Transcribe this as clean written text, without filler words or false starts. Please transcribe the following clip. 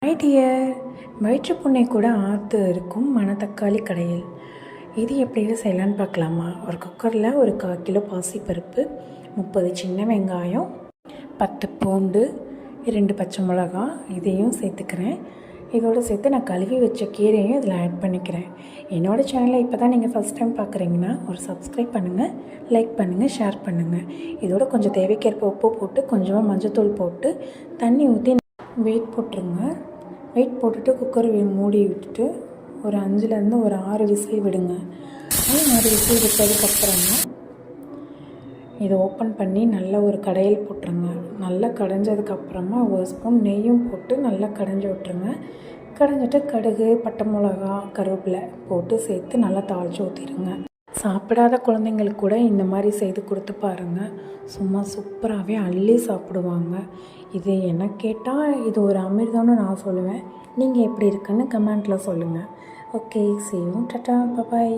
High dear, வயிற்றுப்புண்ணை கூட ஆற்று இருக்கும் மணத்தக்காளி கடையில். இது எப்படி செய்யலான்னு பார்க்கலாமா? ஒரு குக்கரில் ஒரு 1/4 கிலோ பாசிப்பருப்பு, 30 சின்ன வெங்காயம், 10 பூண்டு, 2 பச்சை மிளகா இதையும் சேர்த்துக்கிறேன். இதோடு சேர்த்து நான் கழுவி வச்ச கீரையும் இதில் ஆட் பண்ணிக்கிறேன். என்னோடய சேனலை இப்போ தான் நீங்கள் ஃபஸ்ட் டைம் பார்க்குறீங்கன்னா ஒரு சப்ஸ்கிரைப் பண்ணுங்கள், லைக் பண்ணுங்கள், ஷேர் பண்ணுங்கள். இதோட கொஞ்சம் தேவைக்கேற்ப உப்பு போட்டு கொஞ்சமாக மஞ்சத்தூள் போட்டு தண்ணி ஊற்றி வெயிட் போட்டுருங்க. வெயிட் போட்டுட்டு குக்கர் மூடி விட்டுட்டு ஒரு 5லேருந்து ஒரு 6 விசில் விடுங்க. 6 விசில் விட்டதுக்கப்புறமா இதை ஓப்பன் பண்ணி நல்லா ஒரு கடையில் போட்டுருங்க. நல்லா கடைஞ்சதுக்கப்புறமா ஒரு ஸ்பூன் நெய்யும் போட்டு நல்லா கடைஞ்சி விட்டுருங்க. கடைஞ்சிட்டு கடுகு, பட்டை மிளகா, கருவேப்பிலை போட்டு சேர்த்து நல்லா தாளித்து ஊற்றிடுங்க. சாப்பிடாத குழந்தைங்களுக்கு கூட இந்த மாதிரி செய்து கொடுத்து பாருங்கள். சும்மா சூப்பராகவே அள்ளி சாப்பிடுவாங்க. இது என்ன கேட்டால் இது ஒரு அமிர்தம்னு நான் சொல்லுவேன். நீங்கள் எப்படி இருக்குன்னு கமெண்ட்டில் சொல்லுங்கள். Okay, see you. Tata, bye.